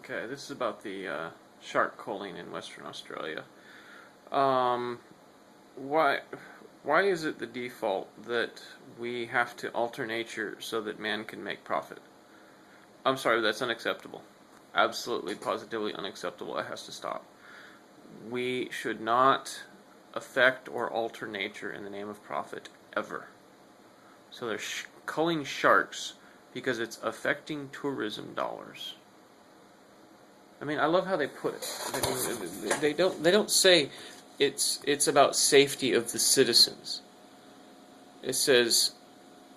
Okay, this is about the shark culling in Western Australia. Um, why, why is it the default that we have to alter nature so that man can make profit? I'm sorry, that's unacceptable. Absolutely, positively unacceptable. It has to stop. We should not affect or alter nature in the name of profit ever. So they're culling sharks because it's affecting tourism dollars. I mean, I love how they put it. They don't say it's about safety of the citizens. It says,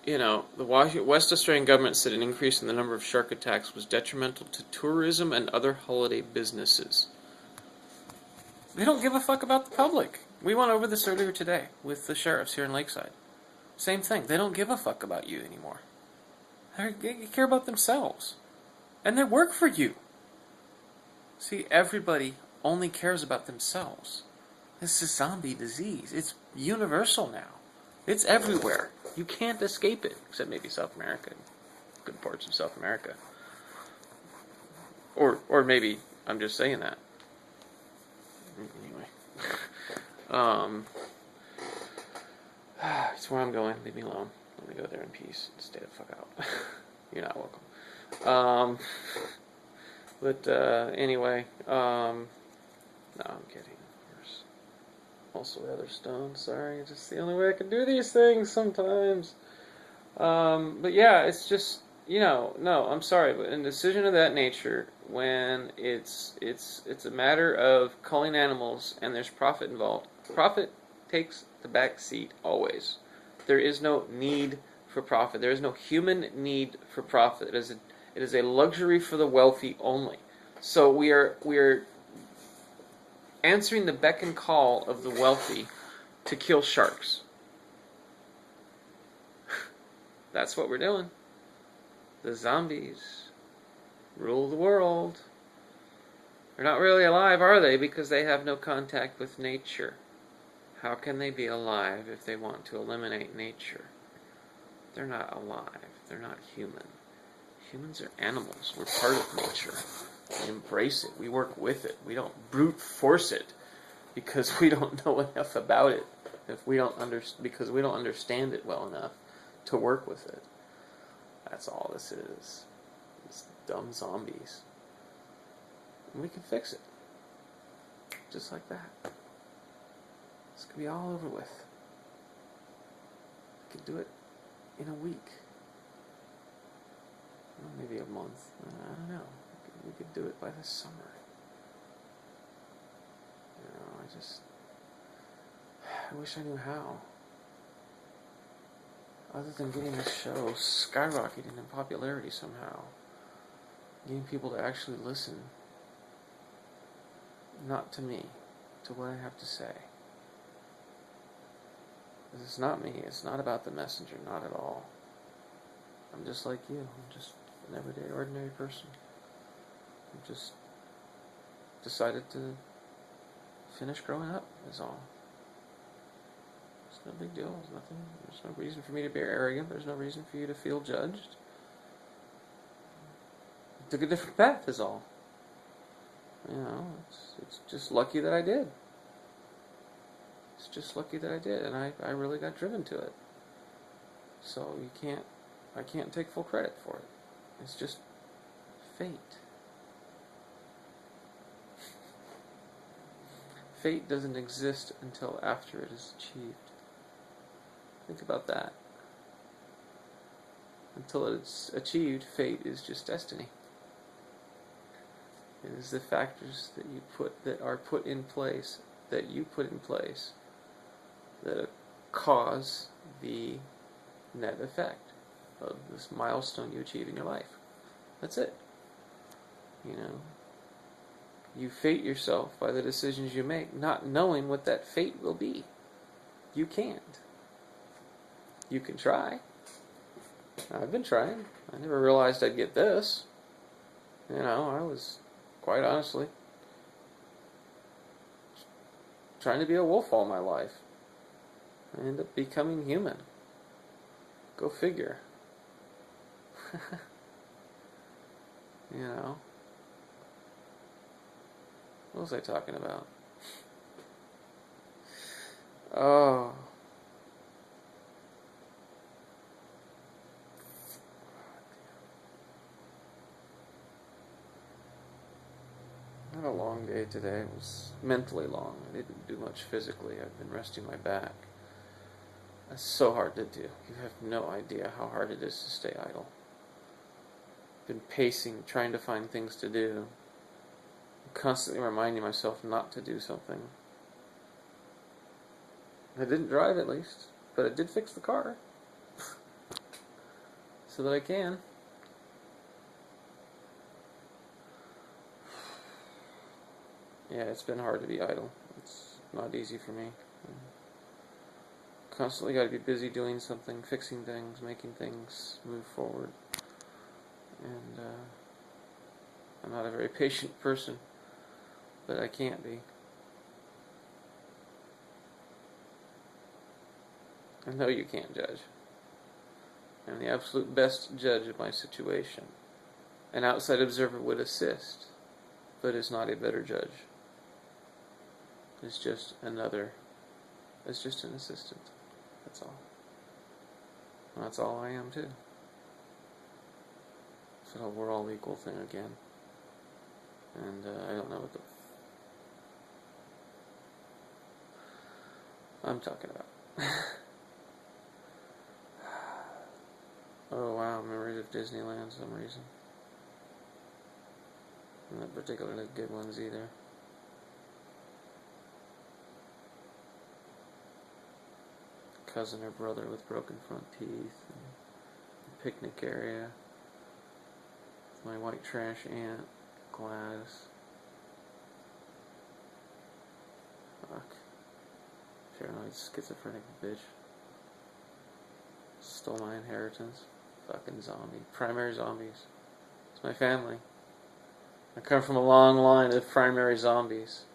the West Australian government said an increase in the number of shark attacks was detrimental to tourism and other holiday businesses. They don't give a fuck about the public. We went over this earlier today with the sheriffs here in Lakeside. Same thing. They don't give a fuck about you anymore. They care about themselves. And they work for you. See, everybody only cares about themselves. This is zombie disease. It's universal now. It's everywhere. You can't escape it, except maybe South America, good parts of South America. Or maybe I'm just saying that. Anyway. It's where I'm going. Leave me alone. Let me go there in peace. Stay the fuck out. You're not welcome. But anyway, no, I'm kidding, of course. Also rather stoned, sorry. It's just the only way I can do these things sometimes. But yeah, it's just, no, I'm sorry, but in a decision of that nature, when it's a matter of culling animals and there's profit involved, profit takes the back seat always. There is no need for profit. There is no human need for profit. It is a luxury for the wealthy only. So we are answering the beck and call of the wealthy to kill sharks. That's what we're doing. The zombies rule the world. They're not really alive, are they? Because they have no contact with nature. How can they be alive if they want to eliminate nature? They're not alive. They're not human. Humans are animals. We're part of nature. We embrace it. We work with it. We don't brute force it because we don't know enough about it. Because we don't understand it well enough to work with it. That's all this is. These dumb zombies. And we can fix it. Just like that. This could be all over with. We could do it in a week. Well, maybe a month. I don't know. We could do it by the summer. I wish I knew how. Other than getting this show skyrocketing in popularity somehow. Getting people to actually listen. Not to me. To what I have to say. Because it's not me. It's not about the messenger. Not at all. I'm just like you. I'm just an everyday, ordinary person. I just decided to finish growing up, is all. It's no big deal. There's nothing. There's no reason for me to be arrogant. There's no reason for you to feel judged. I took a different path, is all. It's just lucky that I did. It's just lucky that I did, and I really got driven to it. So I can't take full credit for it. It's just fate. Fate doesn't exist until after it is achieved. Think about that. Until it's achieved, fate is just destiny. It is the factors that you put in place that cause the net effect of this milestone you achieve in your life. That's it. You fate yourself by the decisions you make, not knowing what that fate will be. You can't. You can try. I've been trying. I never realized I'd get this. I was, quite honestly, trying to be a wolf all my life. I ended up becoming human. Go figure. What was I talking about? Oh. I had a long day today. It was mentally long. I didn't do much physically. I've been resting my back. That's so hard to do. You have no idea how hard it is to stay idle. I've been pacing, trying to find things to do. I'm constantly reminding myself not to do something. I didn't drive, at least, but I did fix the car so that I can. Yeah, it's been hard to be idle. It's not easy for me. Constantly got to be busy doing something, fixing things, making things move forward. And I'm not a very patient person, but I can't be. I know you can't judge. I'm the absolute best judge of my situation. An outside observer would assist, but is not a better judge. It's just an assistant. That's all. And that's all I am too. So we're all equal thing again. And I don't know what I'm talking about. Oh wow, memories of Disneyland for some reason. Not particularly good ones either. Cousin or brother with broken front teeth. And picnic area. My white trash aunt, Gladys. Fuck. Paranoid schizophrenic bitch. Stole my inheritance. Fucking zombie. Primary zombies. It's my family. I come from a long line of primary zombies.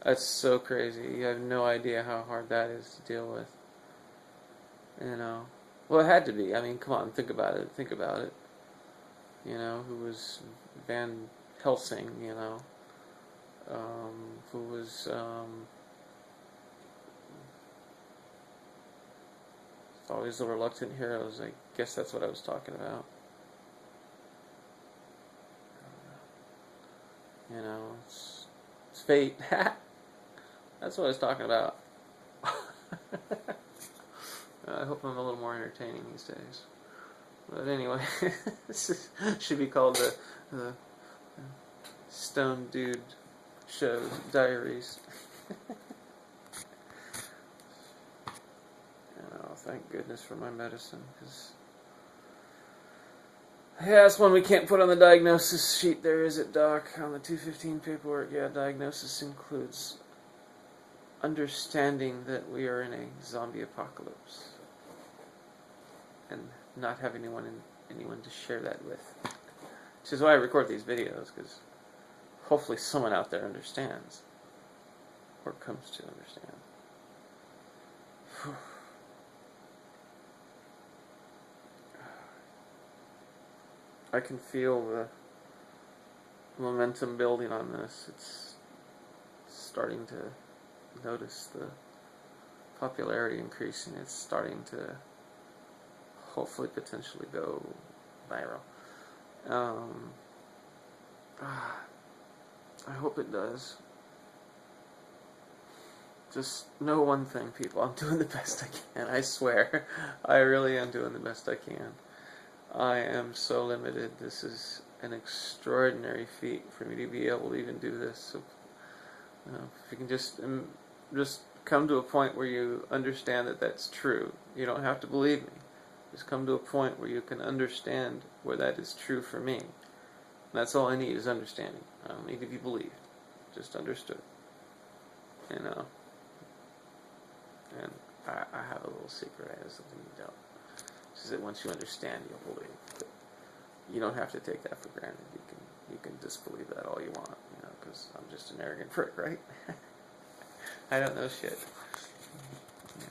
That's so crazy. You have no idea how hard that is to deal with. You know. Well, it had to be. I mean, come on, think about it. Think about it. You know, who was Van Helsing, you know. Who was, always the reluctant heroes. I guess that's what I was talking about. You know, it's fate. That's what I was talking about. I hope I'm a little more entertaining these days. But anyway, this should be called the Stone Dude Show Diaries. Oh, thank goodness for my medicine, because yeah, that's one we can't put on the diagnosis sheet there, is it, Doc? On the 215 paperwork, yeah, diagnosis includes understanding that we are in a zombie apocalypse and not having anyone to share that with. Which is why I record these videos, because hopefully someone out there understands, or comes to understand. I can feel the momentum building on this. It's starting to notice the popularity increasing. It's starting to hopefully potentially go viral. I hope it does. Just know one thing, people. I'm doing the best I can. I swear. I really am doing the best I can. I am so limited. This is an extraordinary feat for me to be able to even do this. So, if you can just come to a point where you understand that that's true. You don't have to believe me. Just come to a point where you can understand where that is true for me. And that's all I need is understanding. I don't need to be believed. Just understood. You know. And I have a little secret. I have something you don't. Which is that once you understand, you'll believe. But you don't have to take that for granted. You can disbelieve that all you want, you know, because I'm just an arrogant prick, right? I don't know shit. Yeah,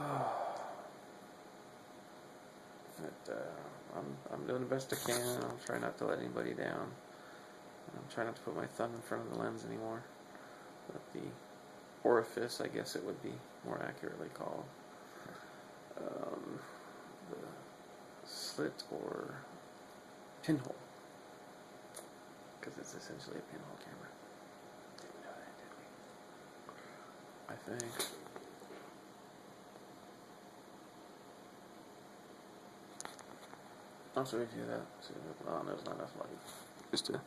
anyway. But I'm doing the best I can. I'll try not to let anybody down. I'm trying not to put my thumb in front of the lens anymore. But the orifice, I guess it would be more accurately called. The slit or pinhole. Because it's essentially a pinhole camera. Didn't know that, did we? I think. Also review that. Oh, there's not enough light. Just a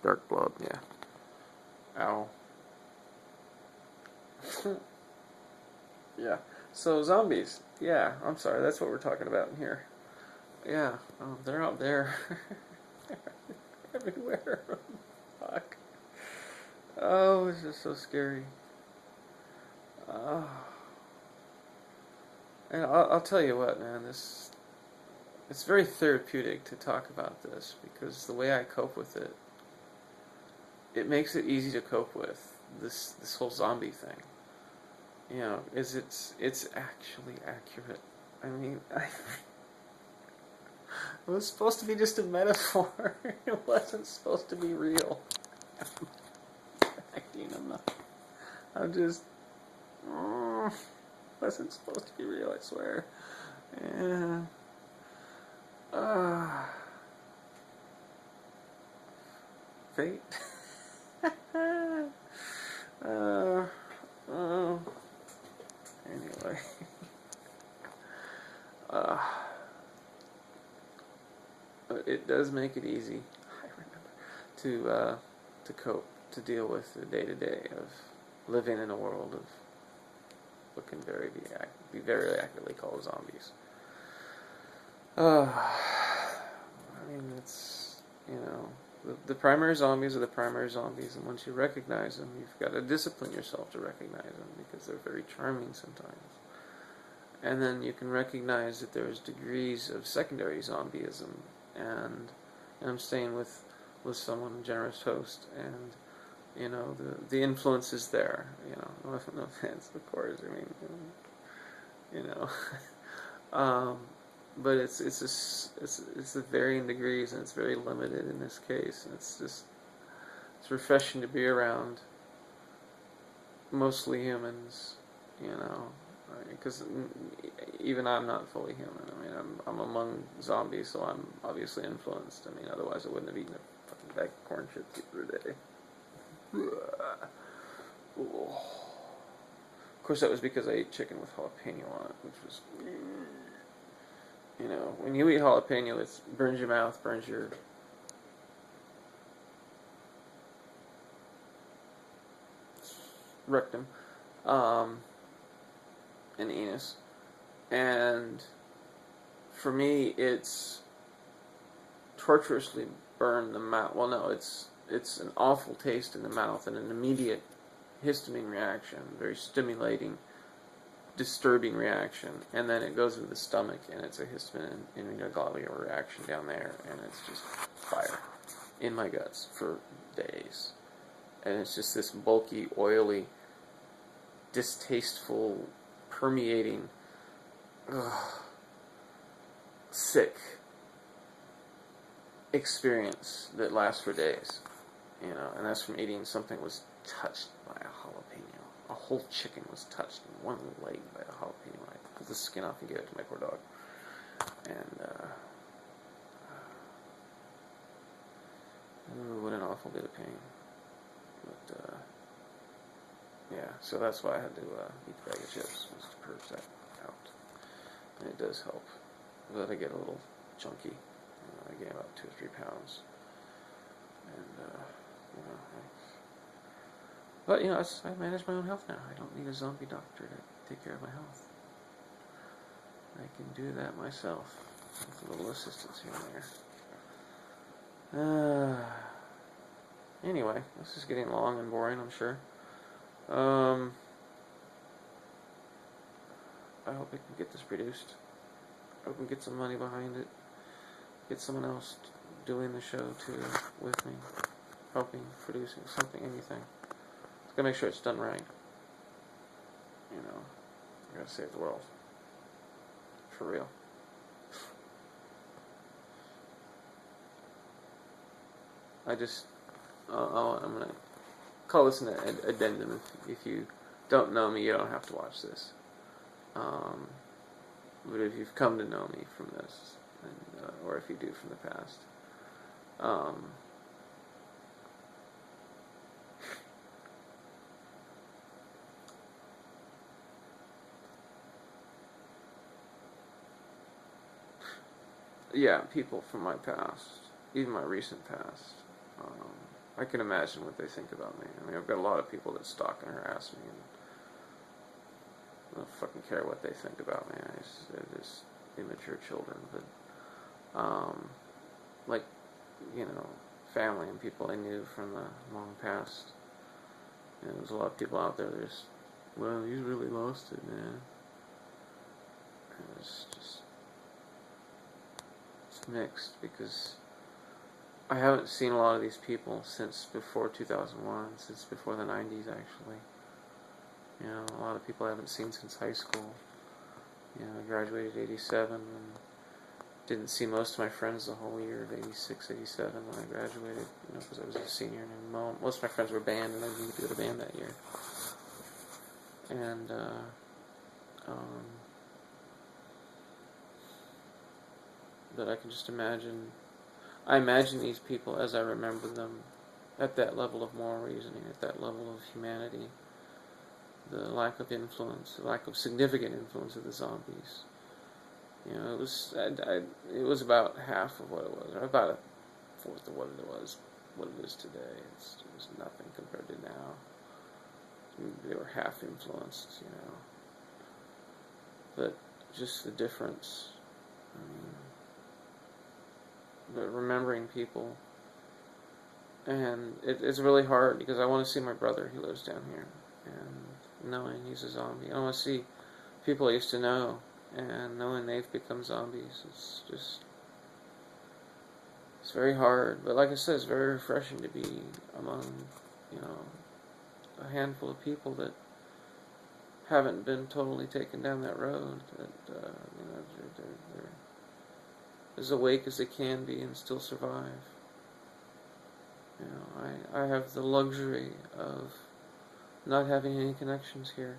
dark blob, yeah. Ow. Yeah. So zombies. Yeah, I'm sorry. That's what we're talking about in here. Yeah, they're out there. Everywhere. Fuck. Oh, it's just so scary. Oh. And I'll tell you what, man. It's very therapeutic to talk about this because the way I cope with it, it makes it easy to cope with this whole zombie thing. You know, it's actually accurate. I mean, it was supposed to be just a metaphor. It wasn't supposed to be real. I'm just wasn't supposed to be real. I swear. Yeah. Fate. Anyway. But it does make it easy. I remember to cope, to deal with the day to day of living in a world of what can be very accurately called zombies. I mean, it's, the primary zombies are the primary zombies, and once you recognize them, you've got to discipline yourself to recognize them because they're very charming sometimes. And then you can recognize that there's degrees of secondary zombieism, and I'm staying with someone, a generous host, and the influence is there. No offense, of course. I mean, but it's the varying degrees, and it's very limited in this case. And it's refreshing to be around mostly humans, because even I'm not fully human. I mean, I'm among zombies, so I'm obviously influenced. I mean, otherwise I wouldn't have eaten a fucking bag of corn chips the other day. Of course, that was because I ate chicken with jalapeno on it, which was, when you eat jalapeno, it burns your mouth, burns your rectum, and anus. And for me, it's torturously burned the mouth. Well, no, it's an awful taste in the mouth and an immediate histamine reaction, very stimulating, disturbing reaction, and then it goes into the stomach, and it's a histamine immunoglobulin reaction down there, and it's just fire in my guts for days. And it's just this bulky, oily, distasteful, permeating, sick experience that lasts for days. And that's from eating something that was touched by a jalapeno. A whole chicken was touched in one leg by a jalapeno. I pulled the skin off and gave it to my poor dog. And, what an awful bit of pain. But, yeah, so that's why I had to eat the bag of chips, was to purge that out. And it does help. But I get a little chunky. I gain about 2 or 3 pounds. And, but, I manage my own health now. I don't need a zombie doctor to take care of my health. I can do that myself with a little assistance here and there. Anyway, this is getting long and boring, I'm sure. I hope I can get this produced. I hope we can get some money behind it. Get someone else doing the show too with me, helping, producing something, anything. Gotta make sure it's done right. I gotta save the world. For real. I just, I'm gonna call this an addendum. If you don't know me, you don't have to watch this. Um, but if you've come to know me from this, and, or if you do from the past, um, yeah, people from my past, even my recent past, um, I can imagine what they think about me. I mean, I've got a lot of people that stalk and harass me, and I don't fucking care what they think about me. They're just immature children. But, like, family and people I knew from the long past. There's a lot of people out there that just, well, he's really lost it, man. And it's mixed because I haven't seen a lot of these people since before 2001, since before the 90s, actually. A lot of people I haven't seen since high school. I graduated 87 and didn't see most of my friends the whole year of 86, 87 when I graduated, because I was a senior, and most of my friends were band, and I didn't get to go to band that year. And, but I can just imagine, I imagine these people as I remember them at that level of moral reasoning, at that level of humanity, the lack of influence, the lack of significant influence of the zombies. It was about half of what it was, or about a fourth of what it is today. It was nothing compared to now. They were half influenced, but just the difference. But remembering people, and it's really hard because I want to see my brother who lives down here, and knowing he's a zombie. I want to see people I used to know, and knowing they've become zombies. It's very hard, but like I said, it's very refreshing to be among, a handful of people that haven't been totally taken down that road, that, they're as awake as they can be and still survive. I have the luxury of not having any connections here,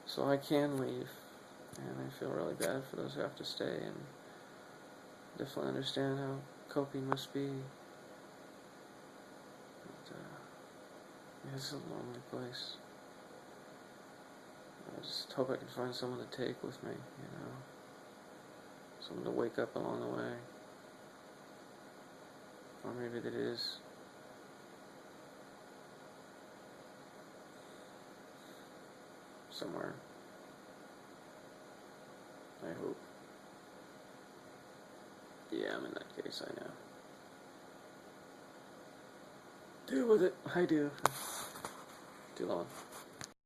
so I can leave, and I feel really bad for those who have to stay, and definitely understand how coping must be. But, it's a lonely place. I just hope I can find someone to take with me, someone to wake up along the way. Or maybe that is somewhere. I hope. Yeah, I'm in that case, I know. Deal with it. I do. Too long.